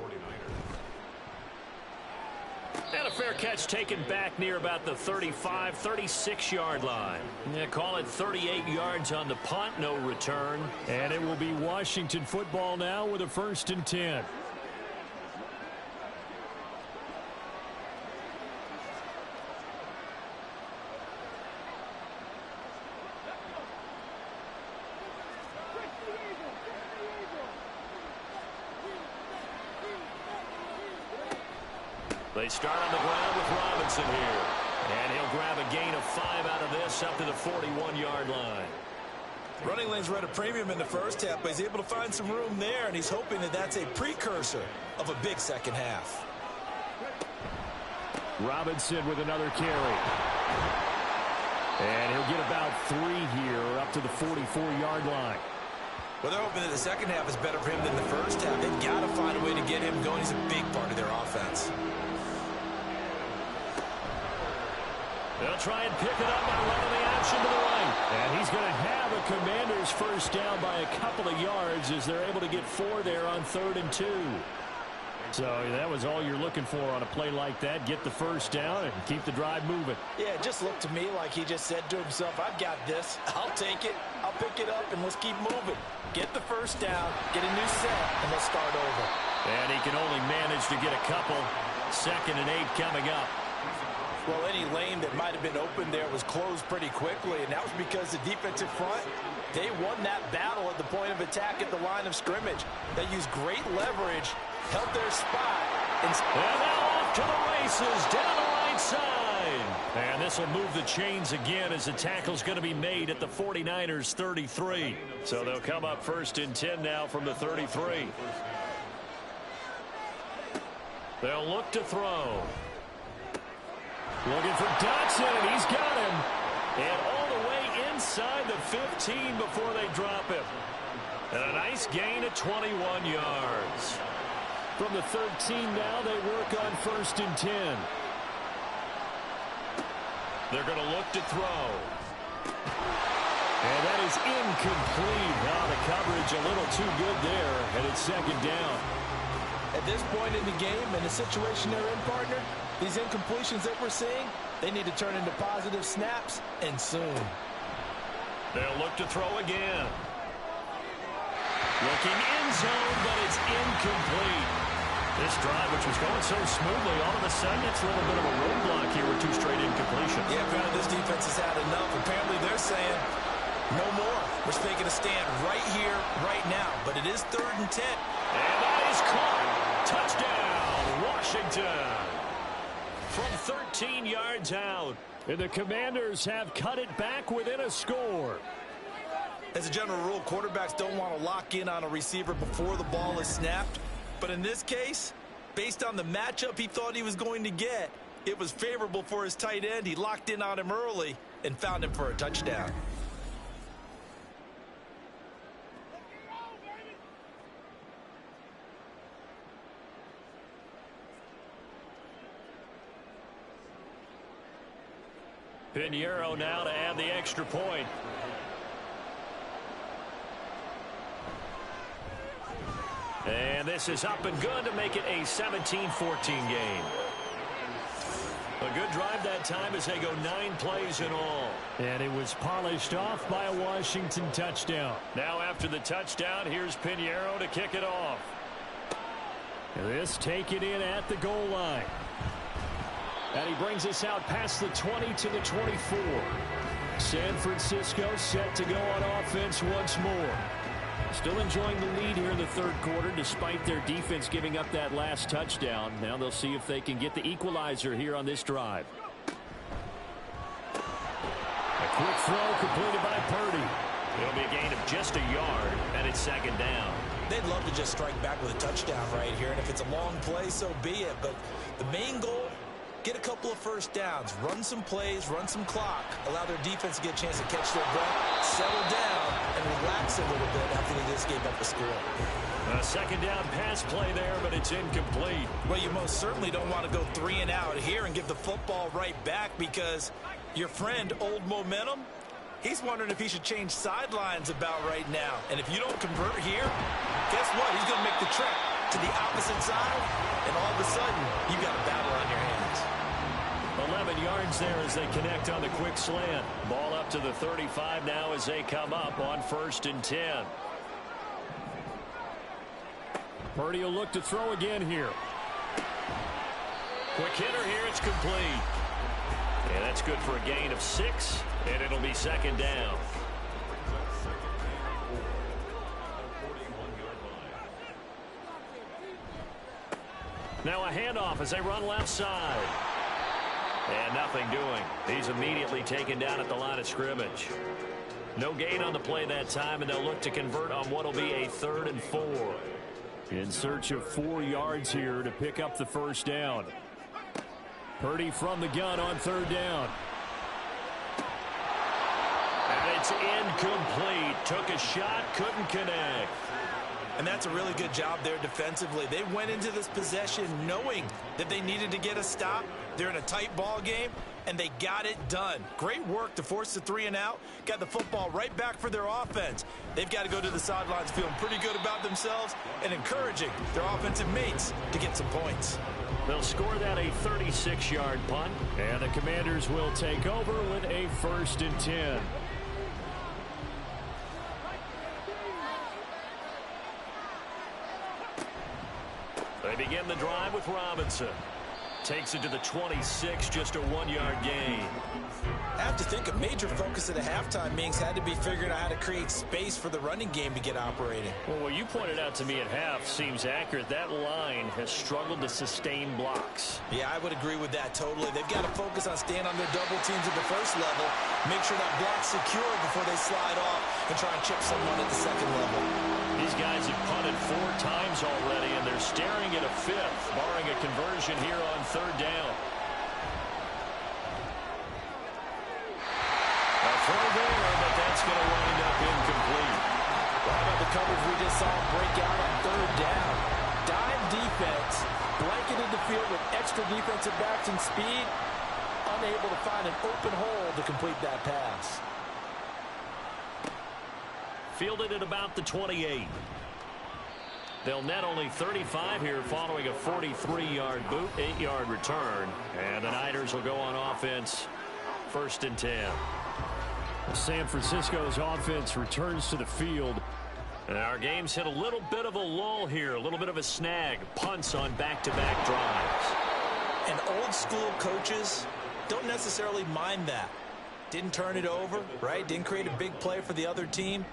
And a fair catch taken back near about the 35, 36-yard line. Yeah, call it 38 yards on the punt, no return. And it will be Washington football now with a 1st and 10. They start on the ground with Robinson here. And he'll grab a gain of 5 out of this up to the 41-yard line. Running lanes were at a premium in the first half, but he's able to find some room there, and he's hoping that that's a precursor of a big second half. Robinson with another carry. And he'll get about 3 here up to the 44-yard line. Well, they're hoping that the second half is better for him than the first half. They've got to find a way to get him going. He's a big part of their offense. They'll try and pick it up by running the action to the right. And he's going to have a Commanders first down by a couple of yards as they're able to get 4 there on 3rd and 2. So that was all you're looking for on a play like that. Get the first down and keep the drive moving. Yeah, it just looked to me like he just said to himself, I've got this. I'll take it. I'll pick it up, and let's keep moving. Get the first down, get a new set, and let's start over. And he can only manage to get a couple. 2nd and 8 coming up. Well, any lane that might have been open there was closed pretty quickly, and that was because the defensive front, they won that battle at the point of attack at the line of scrimmage. They used great leverage, held their spot. And now off to the races down the right side. And this will move the chains again as the tackle's going to be made at the 49ers 33. So they'll come up 1st and 10 now from the 33. They'll look to throw. Looking for Dotson, and he's got him. And all the way inside the 15 before they drop him. And a nice gain of 21 yards. From the 13 now, they work on 1st and 10. They're going to look to throw. And that is incomplete. Now the coverage a little too good there, and it's 2nd down. At this point in the game, in the situation they're in, partner, these incompletions that we're seeing, they need to turn into positive snaps, and soon. They'll look to throw again. Looking in zone, but it's incomplete. This drive, which was going so smoothly, all of a sudden it's a little bit of a roadblock here with 2 straight incompletions. Yeah, apparently this defense has had enough. Apparently they're saying, no more. We're making a stand right here, right now. But it is 3rd and 10. And that is caught. Touchdown, Washington. From 13 yards out. And the Commanders have cut it back within a score. As a general rule, quarterbacks don't want to lock in on a receiver before the ball is snapped. But in this case, based on the matchup he thought he was going to get, it was favorable for his tight end. He locked in on him early and found him for a touchdown. Pinheiro now to add the extra point. And this is up and good to make it a 17-14 game. A good drive that time as they go 9 plays in all. And it was polished off by a Washington touchdown. Now after the touchdown, here's Pinheiro to kick it off. This taken in at the goal line. And he brings us out past the 20 to the 24. San Francisco set to go on offense once more. Still enjoying the lead here in the third quarter despite their defense giving up that last touchdown. Now they'll see if they can get the equalizer here on this drive. A quick throw completed by Purdy. It'll be a gain of just a yard, and it's second down. They'd love to just strike back with a touchdown right here, and if it's a long play, so be it. But the main goal, get a couple of first downs, run some plays, run some clock, allow their defense to get a chance to catch their breath, settle down, and relax a little bit after they just gave up a score. A second down pass play there, but it's incomplete. Well, you most certainly don't want to go 3 and out here and give the football right back because your friend, Old Momentum, he's wondering if he should change sidelines about right now. And if you don't convert here, guess what? He's going to make the trek to the opposite side, and all of a sudden, you've got a battle on your hands. 11 yards there as they connect on the quick slant. Ball up to the 35 now as they come up on 1st and 10. Purdy will look to throw again here. Quick hitter here, it's complete. And that's good for a gain of 6, and it'll be second down. Now a handoff as they run left side. And nothing doing. He's immediately taken down at the line of scrimmage. No gain on the play that time, and they'll look to convert on what will be a 3rd and 4. In search of 4 yards here to pick up the first down. Purdy from the gun on 3rd down. And it's incomplete. Took a shot, couldn't connect. And that's a really good job there defensively. They went into this possession knowing that they needed to get a stop. They're in a tight ball game, and they got it done. Great work to force the 3 and out. Got the football right back for their offense. They've got to go to the sidelines feeling pretty good about themselves and encouraging their offensive mates to get some points. They'll score that a 36-yard punt, and the Commanders will take over with a 1st and 10. They begin the drive with Robinson. Takes it to the 26, just a 1-yard gain. I have to think a major focus of the halftime meetings had to be figuring out how to create space for the running game to get operating. Well, what you pointed out to me at half seems accurate. That line has struggled to sustain blocks. Yeah, I would agree with that totally. They've got to focus on staying on their double teams at the first level, make sure that block's secure before they slide off and try and chip someone at the second level. These guys have punted 4 times already, and they're staring at a 5th, barring a conversion here on 3rd down. A throw there, but that's going to wind up incomplete. How about the coverage we just saw break out on 3rd down? Dime defense, blanketed the field with extra defensive backs and speed, unable to find an open hole to complete that pass. Fielded at about the 28. They'll net only 35 here following a 43-yard boot, 8-yard return. And the Niners will go on offense, 1st and 10. San Francisco's offense returns to the field. And our game's hit a little bit of a lull here, a little bit of a snag. Punts on back-to-back drives. And old-school coaches don't necessarily mind that. Didn't turn it over, right? Didn't create a big play for the other team.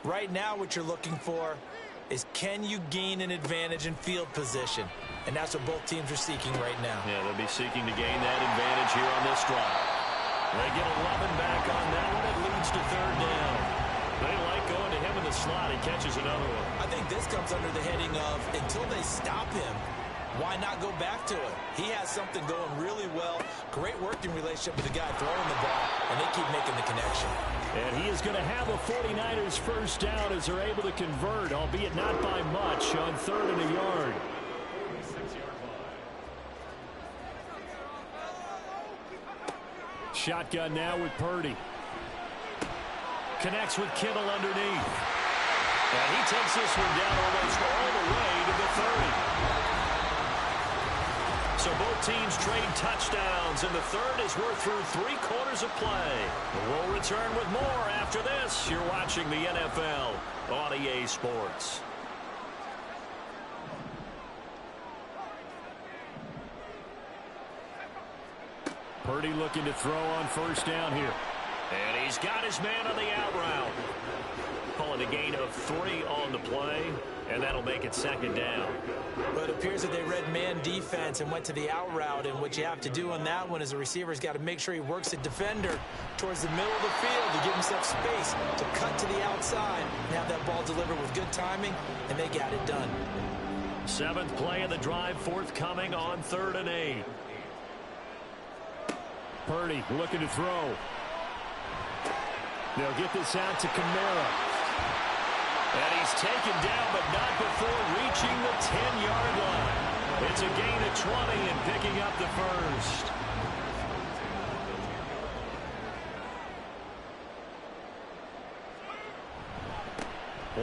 Right now what you're looking for is can you gain an advantage in field position? And that's what both teams are seeking right now. Yeah, they'll be seeking to gain that advantage here on this drive. They get 11 back on that one. It leads to 3rd down. They like going to him in the slot. He catches another one. I think this comes under the heading of until they stop him, why not go back to it? He has something going really well. Great working relationship with the guy throwing the ball, and they keep making the connection. And he is going to have a 49ers first down as they're able to convert, albeit not by much, on 3rd and a yard. Shotgun now with Purdy. Connects with Kittle underneath. And he takes this one down almost all the way to the 30. So both teams trade touchdowns, and the third is worth through 3 quarters of play. We'll return with more after this. You're watching the NFL on EA Sports. Purdy looking to throw on first down here. And he's got his man on the out route. Calling a gain of 3 on the play, and that'll make it second down. But it appears that they read man defense and went to the out route, and what you have to do on that one is the receiver's got to make sure he works the defender towards the middle of the field to give himself space to cut to the outside and have that ball delivered with good timing, and they got it done. 7th play of the drive forthcoming on 3rd and 8. Purdy looking to throw. They'll get this out to Kamara. And he's taken down, but not before reaching the 10-yard line. It's a gain of 20 and picking up the first.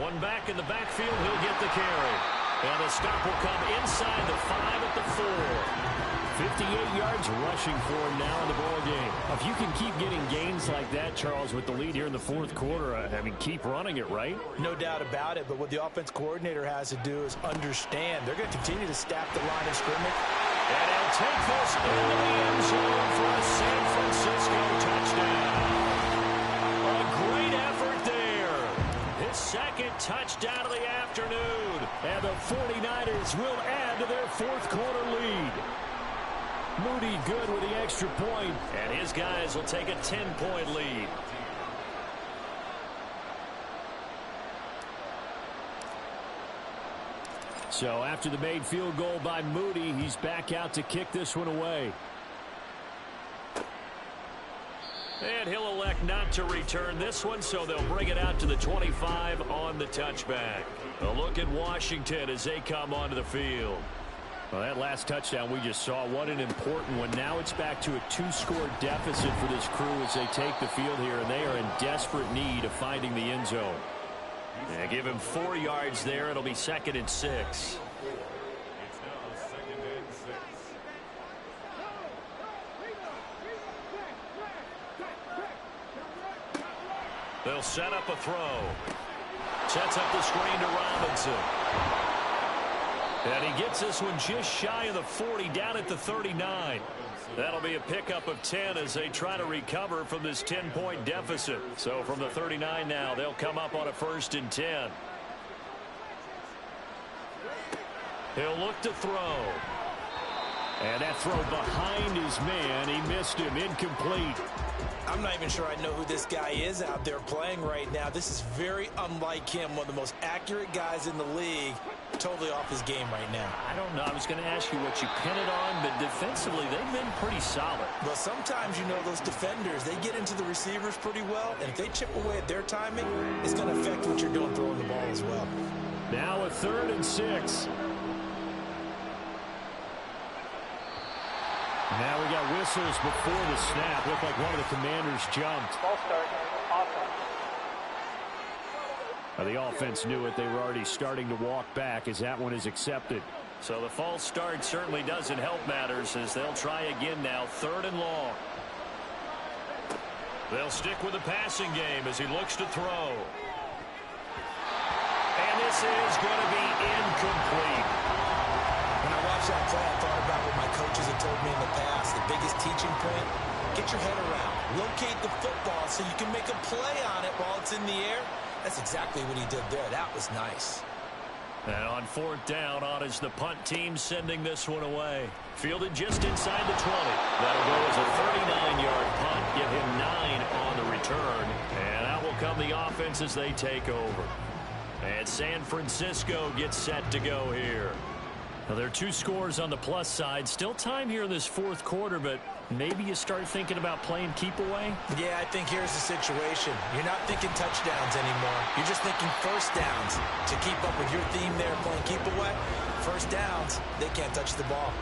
One back in the backfield, he'll get the carry. And the stop will come inside the 5 at the 4. 58 yards rushing for him now in the ball game. If you can keep getting gains like that, Charles, with the lead here in the 4th quarter, I mean, keep running it, right? No doubt about it, but what the offense coordinator has to do is understand they're going to continue to stack the line of scrimmage. And he'll take this into the end zone for a San Francisco touchdown. A great effort there. His 2nd touchdown of the afternoon. And the 49ers will add to their 4th quarter lead. Moody good with the extra point. And his guys will take a 10-point lead. So after the made field goal by Moody, he's back out to kick this one away. And he'll elect not to return this one, so they'll bring it out to the 25 on the touchback. A look at Washington as they come onto the field. Well, that last touchdown we just saw, what an important one. Now it's back to a 2-score deficit for this crew as they take the field here, and they are in desperate need of finding the end zone. Yeah, give him 4 yards there. It'll be 2nd and 6. They'll set up a throw. Sets up the screen to Robinson. And he gets this one just shy of the 40, down at the 39. That'll be a pickup of 10 as they try to recover from this 10-point deficit. So from the 39 now, they'll come up on a 1st and 10. He'll look to throw. And that throw behind his man, he missed him, incomplete. I'm not even sure I know who this guy is out there playing right now. This is very unlike him, one of the most accurate guys in the league. Totally off his game right now. I don't know. I was going to ask you what you pin it on, but defensively, they've been pretty solid. Well, sometimes, you know, those defenders, they get into the receivers pretty well, and if they chip away at their timing, it's going to affect what you're doing throwing the ball as well. Now a 3rd and 6. Now we got whistles before the snap. Looked like one of the Commanders jumped. Ball start. Offense. The offense knew it. They were already starting to walk back as that one is accepted. So the false start certainly doesn't help matters as they'll try again now. 3rd and long. They'll stick with the passing game as he looks to throw. And this is going to be incomplete. When I watched that play, I thought about what my coaches had told me in the past. The biggest teaching point, get your head around. Locate the football so you can make a play on it while it's in the air. That's exactly what he did there. That was nice. And on 4th down, on is the punt team sending this one away. Fielded just inside the 20. That'll go as a 39-yard punt. Give him 9 on the return. And out will come the offense as they take over. And San Francisco gets set to go here. Now, there are 2 scores on the plus side. Still time here in this 4th quarter, but maybe you start thinking about playing keep away? Yeah, I think here's the situation. You're not thinking touchdowns anymore. You're just thinking first downs. To keep up with your theme there, playing keep away, first downs, they can't touch the ball.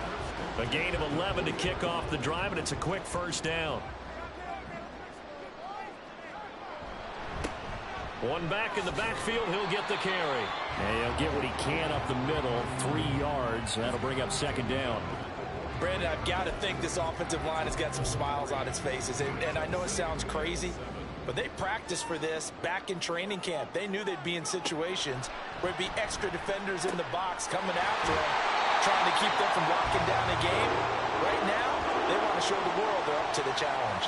A gain of 11 to kick off the drive, and it's a quick first down. One back in the backfield, he'll get the carry. And he'll get what he can up the middle, 3 yards. That'll bring up 2nd down. Brandon, I've got to think this offensive line has got some smiles on its faces. And I know it sounds crazy, but they practiced for this back in training camp. They knew they'd be in situations where it'd be extra defenders in the box coming after them, trying to keep them from locking down a game. Right now, they want to show the world they're up to the challenge.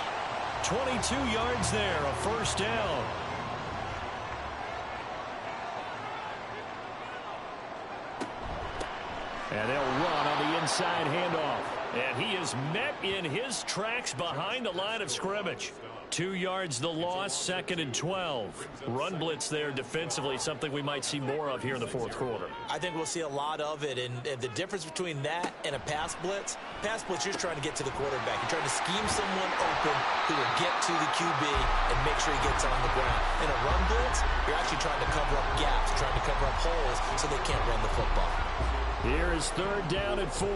22 yards there, a first down. And they'll run on the inside handoff. And he is met in his tracks behind the line of scrimmage. 2 yards the loss, 2nd and 12. Run blitz there defensively, something we might see more of here in the fourth quarter. I think we'll see a lot of it, and the difference between that and a pass blitz, you're just trying to get to the quarterback. You're trying to scheme someone open who will get to the QB and make sure he gets on the ground. In a run blitz, you're actually trying to cover up gaps, trying to cover up holes so they can't run the football. Here is 3rd down and 4.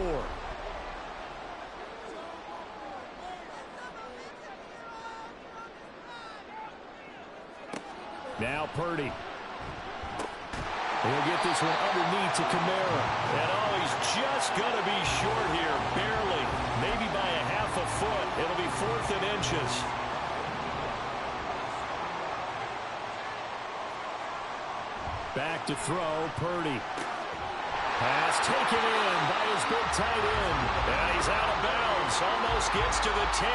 Now Purdy. He'll get this one underneath to Kamara. And he's just going to be short here, barely. Maybe by a half a foot. It'll be 4th and inches. Back to throw, Purdy. Pass taken in by his big tight end. And he's out of bounds. Almost gets to the 10.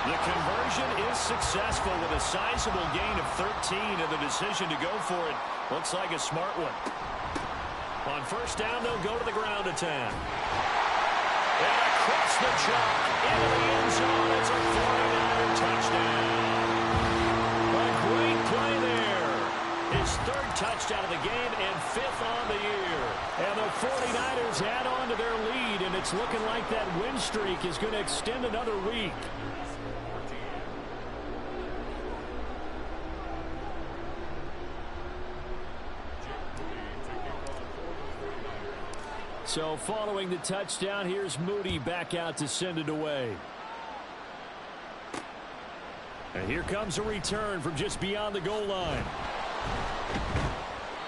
The conversion is successful with a sizable gain of 13, and the decision to go for it looks like a smart one. On first down, they'll go to the ground attack. And across the chalk into the end zone. It's a 49er touchdown. A great play there. His 3rd touchdown of the game and 5th on the year. And the 49ers add on to their lead, and it's looking like that win streak is going to extend another week. So following the touchdown, here's Moody back out to send it away. And here comes a return from just beyond the goal line.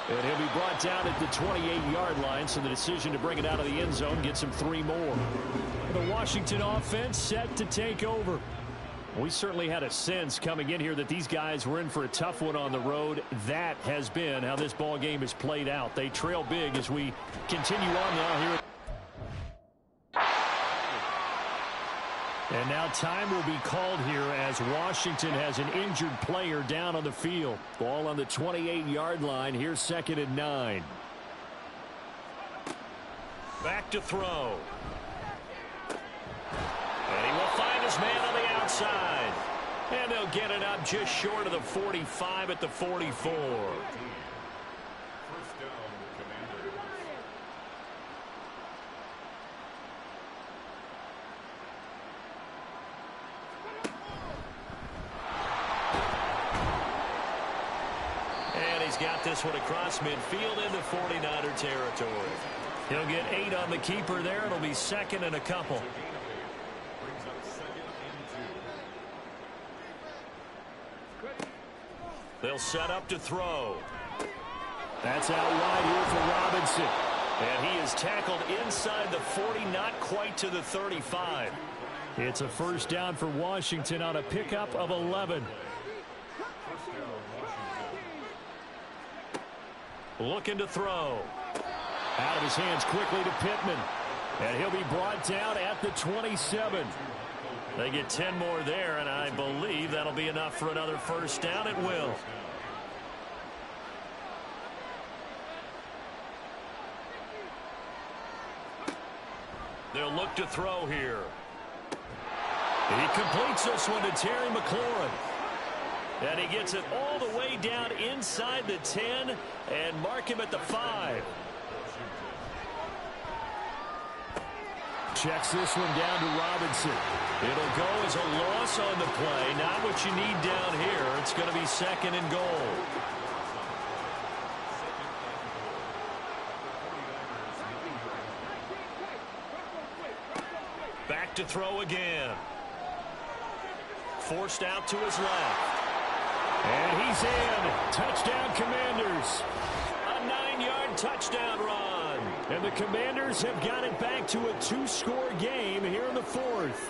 And he'll be brought down at the 28-yard line, so the decision to bring it out of the end zone gets him 3 more. The Washington offense set to take over. We certainly had a sense coming in here that these guys were in for a tough one on the road. That has been how this ball game has played out. They trail big as we continue on now here. And now time will be called here as Washington has an injured player down on the field. Ball on the 28-yard line. Here's 2nd and 9. Back to throw. And he will find his man on the outside. And they'll get it up just short of the 45 at the 44. And he's got this one across midfield into 49er territory. He'll get 8 on the keeper there. It'll be 2nd and a couple. They'll set up to throw. That's out wide here for Robinson. And he is tackled inside the 40, not quite to the 35. It's a first down for Washington on a pickup of 11. Looking to throw. Out of his hands quickly to Pittman. And he'll be brought down at the 27. They get 10 more there, and I believe that'll be enough for another first down. It will. They'll look to throw here. He completes this one to Terry McLaurin. And he gets it all the way down inside the 10 and mark him at the 5. Checks this one down to Robinson. It'll go as a loss on the play. Not what you need down here. It's going to be 2nd and goal. Back to throw again. Forced out to his left. And he's in. Touchdown, Commanders. A 9-yard touchdown run. And the Commanders have got it back to a 2-score game here in the 4th.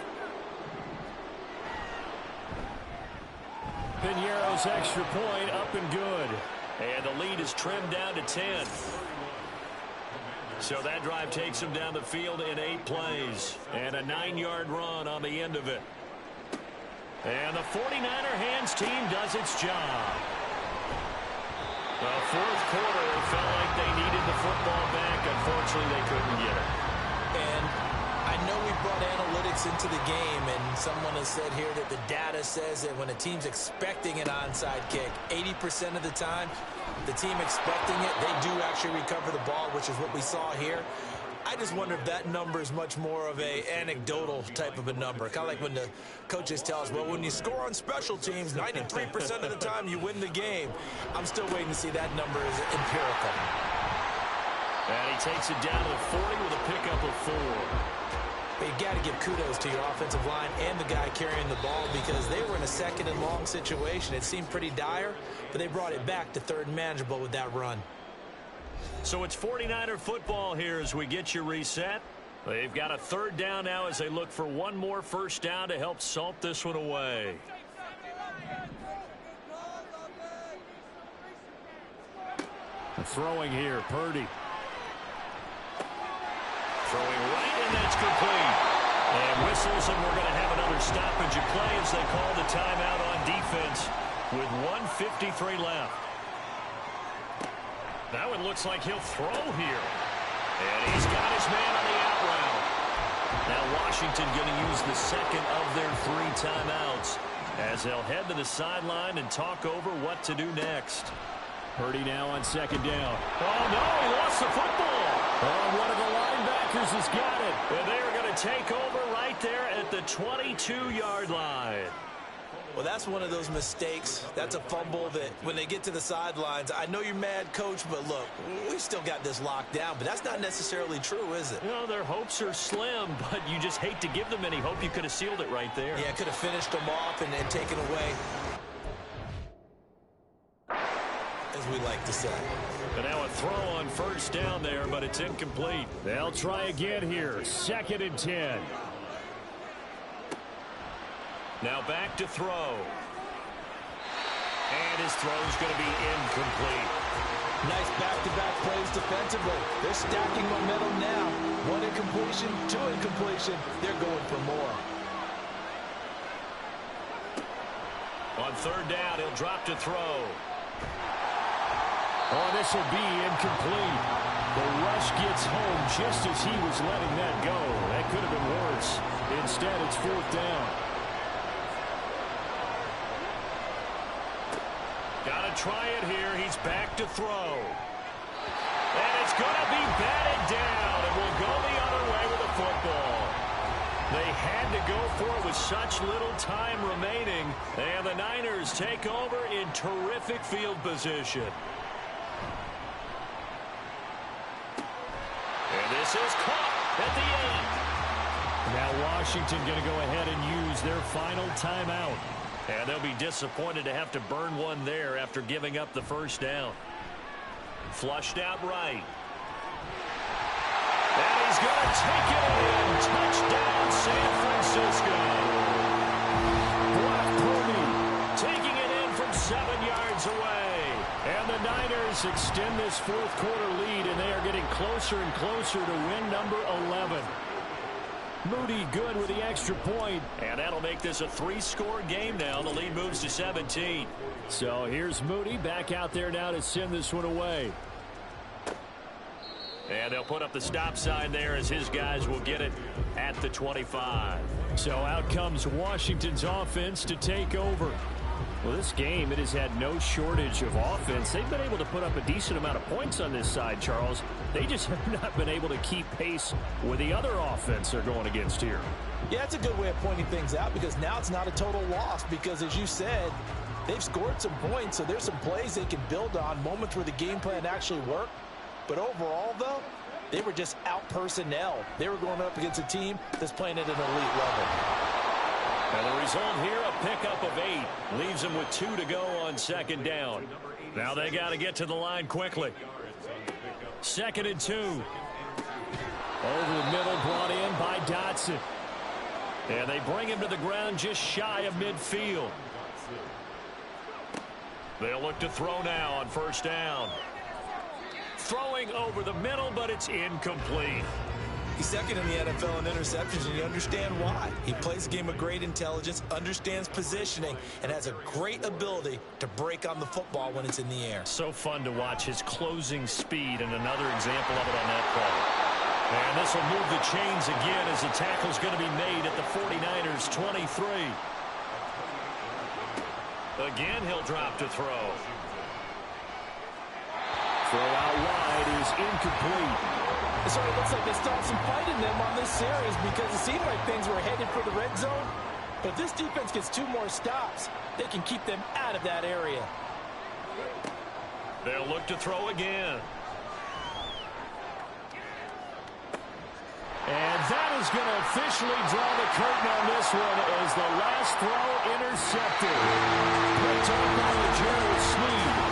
Piñeiro's extra point up and good. And the lead is trimmed down to 10. So that drive takes them down the field in 8 plays. And a 9-yard run on the end of it. And the 49er hands team does its job. The fourth quarter, it felt like they needed the football back. Unfortunately, they couldn't get it. And I know we brought analytics into the game, and someone has said here that the data says that when a team's expecting an onside kick, 80% of the time, the team expecting it, they do actually recover the ball, which is what we saw here. I just wonder if that number is much more of a anecdotal type of a number. Kind of like when the coaches tell us, well, when you score on special teams, 93% of the time you win the game. I'm still waiting to see that number is empirical. And he takes it down to the 40 with a pickup of 4. But you got to give kudos to your offensive line and the guy carrying the ball because they were in a second and long situation. It seemed pretty dire, but they brought it back to third and manageable with that run. So it's 49er football here as we get you reset. They've got a third down now as they look for one more first down to help salt this one away. Throwing here, Purdy. Throwing right, and that's complete. And whistles, and we're going to have another stoppage of play as they call the timeout on defense with 1:53 left. That one looks like he'll throw here. And he's got his man on the out route. Now Washington going to use the second of their 3 timeouts as they'll head to the sideline and talk over what to do next. Purdy now on second down. Oh, no, he lost the football. Oh, one of the linebackers has got it. And they're going to take over right there at the 22-yard line. Well, that's one of those mistakes. That's a fumble that when they get to the sidelines, I know you're mad, Coach, but look, we still got this locked down. But that's not necessarily true, is it? You know, their hopes are slim, but you just hate to give them any hope. You could have sealed it right there. Yeah, could have finished them off and taken away, as we like to say. And now a throw on first down there, but it's incomplete. They'll try again here. 2nd and 10. Now back to throw. And his throw's going to be incomplete. Nice back-to-back plays defensively. They're stacking momentum now. 1 incompletion, 2 incompletion. They're going for more. On third down, he'll drop to throw. Oh, this will be incomplete. The rush gets home just as he was letting that go. That could have been worse. Instead, it's 4th down. Got to try it here. He's back to throw. And it's going to be batted down, and we'll go the other way with the football. They had to go for it with such little time remaining, and the Niners take over in terrific field position. And this is caught at the end. Now Washington going to go ahead and use their final timeout. And they'll be disappointed to have to burn one there after giving up the first down. Flushed out right. And he's going to take it in. Touchdown, San Francisco. Brock Purdy taking it in from 7 yards away. And the Niners extend this 4th quarter lead, and they are getting closer and closer to win number 11. Moody good with the extra point. And that'll make this a 3-score game now. The lead moves to 17. So here's Moody back out there now to send this one away. And they'll put up the stop sign there as his guys will get it at the 25. So out comes Washington's offense to take over. Well, this game, it has had no shortage of offense. They've been able to put up a decent amount of points on this side, Charles. They just have not been able to keep pace with the other offense they're going against here. Yeah, that's a good way of pointing things out because now it's not a total loss because, as you said, they've scored some points, so there's some plays they can build on, moments where the game plan actually worked. But overall, though, they were just out-personnel. They were going up against a team that's playing at an elite level. And the result here, a pickup of 8. Leaves them with 2 to go on 2nd down. Now they got to get to the line quickly. 2nd and 2. Over the middle, brought in by Dotson. And they bring him to the ground just shy of midfield. They'll look to throw now on first down. Throwing over the middle, but it's incomplete. He's second in the NFL in interceptions, and you understand why. He plays a game of great intelligence, understands positioning, and has a great ability to break on the football when it's in the air. So fun to watch his closing speed, and another example of it on that play. And this will move the chains again as the tackle's going to be made at the 49ers 23. Again, he'll drop to throw. Throw out wide is incomplete. So it looks like they still have some fight in them on this series because it seemed like things were headed for the red zone. But if this defense gets 2 more stops, they can keep them out of that area. They'll look to throw again. And that is going to officially draw the curtain on this one as the last throw intercepted. Picked up by Jared Sneed.